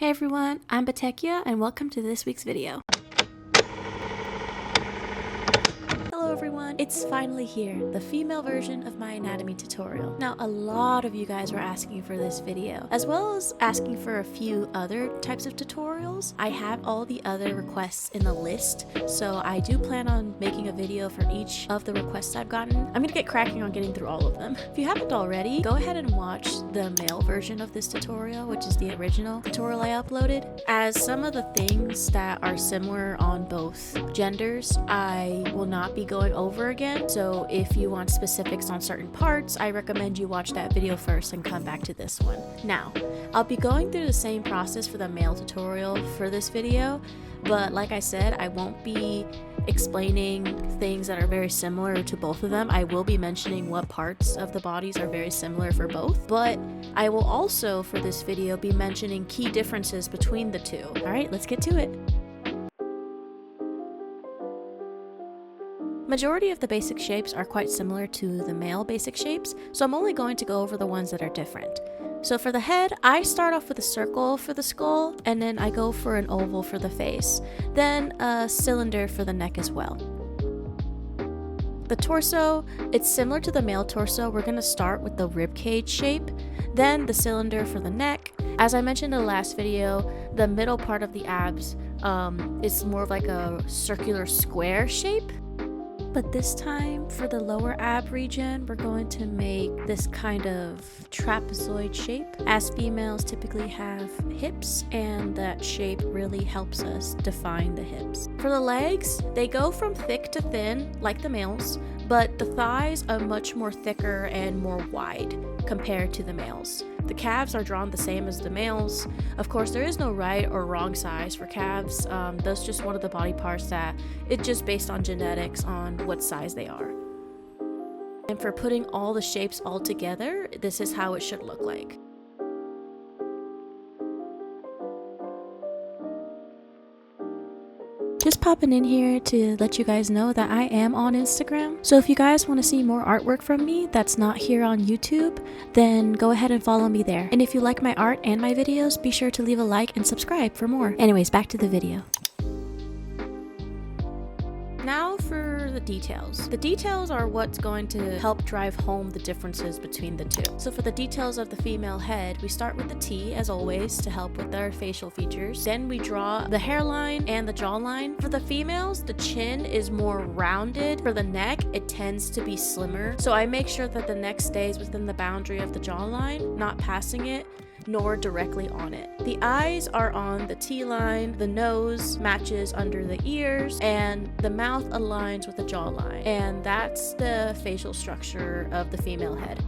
Hey everyone, I'm Batekia and welcome to this week's video. Hello everyone, it's finally here, the female version of my anatomy tutorial. Now a lot of you guys were asking for this video, as well as asking for a few other types of tutorials. I have all the other requests in the list, so I do plan on making a video for each of the requests I've gotten. I'm gonna get cracking on getting through all of them. If you haven't already, go ahead and watch the male version of this tutorial, which is the original tutorial I uploaded. As some of the things that are similar on both genders, I will not be going over again, so if you want specifics on certain parts, I recommend you watch that video first and come back to this one. Now, I'll be going through the same process for the male tutorial for this video, but like I said, I won't be explaining things that are very similar to both of them. I will be mentioning what parts of the bodies are very similar for both, but I will also, for this video, be mentioning key differences between the two. Alright, let's get to it. Majority of the basic shapes are quite similar to the male basic shapes, so I'm only going to go over the ones that are different. So for the head, I start off with a circle for the skull, and then I go for an oval for the face, then a cylinder for the neck as well. The torso, it's similar to the male torso. We're going to start with the rib cage shape, then the cylinder for the neck. As I mentioned in the last video, the middle part of the abs is more of like a circular square shape. But this time, for the lower ab region, we're going to make this kind of trapezoid shape, as females typically have hips, and that shape really helps us define the hips. For the legs, they go from thick to thin, like the males, but the thighs are much more thicker and more wide compared to the males. The calves are drawn the same as the males. Of course, there is no right or wrong size for calves. That's just one of the body parts that it's just based on genetics on what size they are. And for putting all the shapes all together, this is how it should look like. Just popping in here to let you guys know that I am on Instagram. So if you guys want to see more artwork from me that's not here on YouTube, then go ahead and follow me there. And if you like my art and my videos, be sure to leave a like and subscribe for more. Anyways, back to the video. Now for the details. The details are what's going to help drive home the differences between the two. So for the details of the female head, we start with the T as always to help with our facial features. Then we draw the hairline and the jawline. For the females, the chin is more rounded. For the neck, it tends to be slimmer. So I make sure that the neck stays within the boundary of the jawline, not passing it, nor directly on it. The eyes are on the T-line, the nose matches under the ears, and the mouth aligns with the jawline. And that's the facial structure of the female head.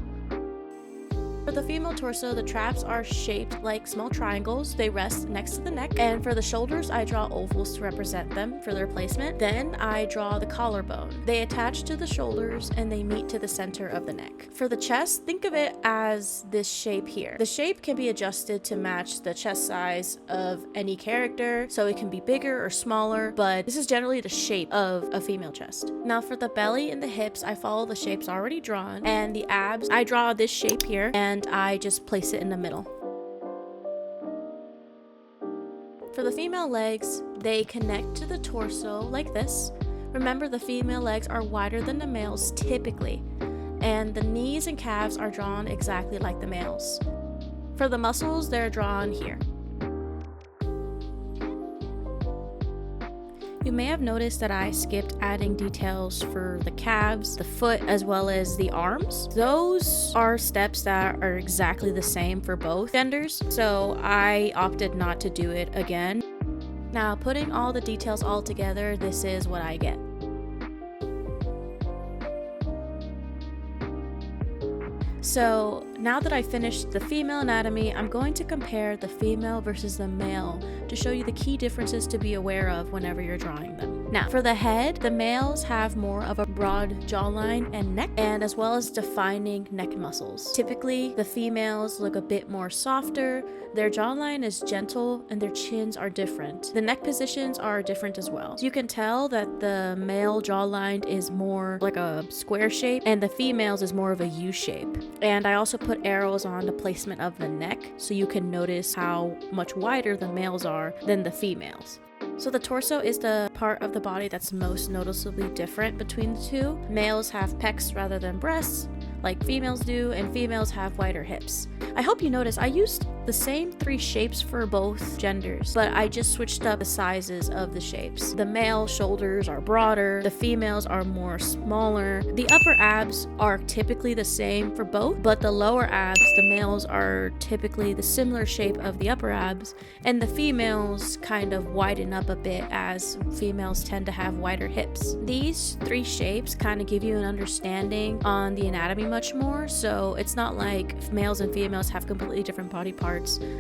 For the female torso, the traps are shaped like small triangles. They rest next to the neck. And for the shoulders, I draw ovals to represent them for their placement. Then I draw the collarbone. They attach to the shoulders and they meet to the center of the neck. For the chest, think of it as this shape here. The shape can be adjusted to match the chest size of any character, so it can be bigger or smaller, but this is generally the shape of a female chest. Now for the belly and the hips, I follow the shapes already drawn, and the abs, I draw this shape here, and I just place it in the middle. For the female legs, they connect to the torso like this. Remember, the female legs are wider than the males typically, and the knees and calves are drawn exactly like the males. For the muscles, they're drawn here. You may have noticed that I skipped adding details for the calves, the foot, as well as the arms. Those are steps that are exactly the same for both genders, so I opted not to do it again. Now, putting all the details all together, this is what I get. So now that I finished the female anatomy, I'm going to compare the female versus the male to show you the key differences to be aware of whenever you're drawing them. Now, for the head, the males have more of a broad jawline and neck, and as well as defining neck muscles. Typically, the females look a bit more softer, their jawline is gentle, and their chins are different. The neck positions are different as well. So you can tell that the male jawline is more like a square shape, and the females is more of a U shape. And I also put put arrows on the placement of the neck so you can notice how much wider the males are than the females. So the torso is the part of the body that's most noticeably different between the two. Males have pecs rather than breasts, like females do, and females have wider hips. I hope you notice I used the same 3 shapes for both genders, but I just switched up the sizes of the shapes. The male shoulders are broader, the females are more smaller. The upper abs are typically the same for both, but the lower abs, the males are typically the similar shape of the upper abs, and the females kind of widen up a bit as females tend to have wider hips. These 3 shapes kind of give you an understanding on the anatomy much more, so it's not like males and females have completely different body parts.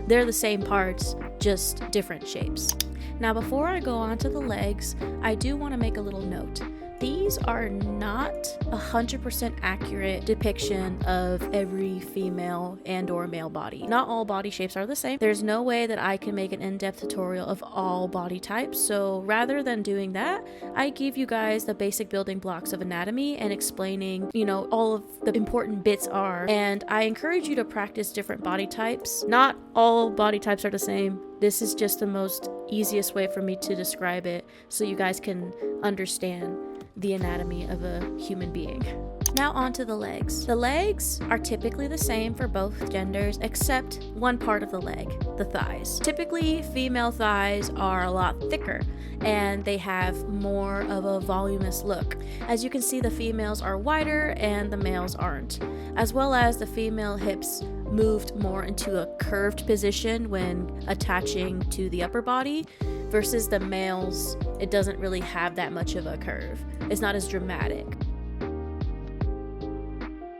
They're the same parts, just different shapes. Now, before I go on to the legs, I do want to make a little note. These are not 100% accurate depiction of every female and or male body. Not all body shapes are the same. There's no way that I can make an in-depth tutorial of all body types. So rather than doing that, I give you guys the basic building blocks of anatomy and explaining, all of the important bits are. And I encourage you to practice different body types. Not all body types are the same. This is just the most easiest way for me to describe it so you guys can understand the anatomy of a human being. Now on to the legs. The legs are typically the same for both genders except one part of the leg, the thighs. Typically, female thighs are a lot thicker and they have more of a voluminous look. As you can see, the females are wider and the males aren't, as well as the female hips moved more into a curved position when attaching to the upper body versus the males, it doesn't really have that much of a curve. It's not as dramatic.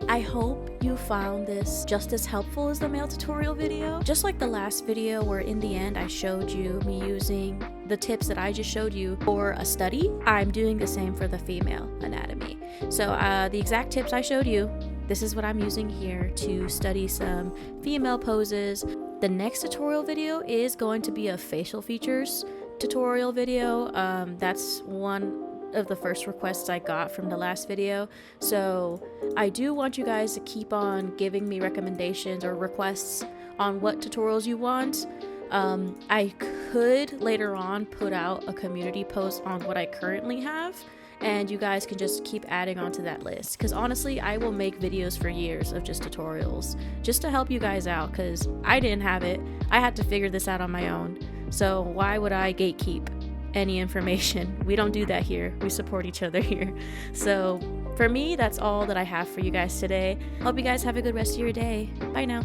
I hope you found this just as helpful as the male tutorial video. Just like the last video where in the end I showed you me using the tips that I just showed you for a study, I'm doing the same for the female anatomy. So the exact tips I showed you, this is what I'm using here to study some female poses. The next tutorial video is going to be a facial features tutorial video. That's one of the first requests I got from the last video, so I do want you guys to keep on giving me recommendations or requests on what tutorials you want. I could later on put out a community post on what I currently have, and you guys can just keep adding on to that list, because honestly I will make videos for years of just tutorials just to help you guys out, because I didn't have it. I had to figure this out on my own, so why would I gatekeep any information? We don't do that here. We support each other here. So for me, that's all that I have for you guys today. Hope you guys have a good rest of your day. Bye now.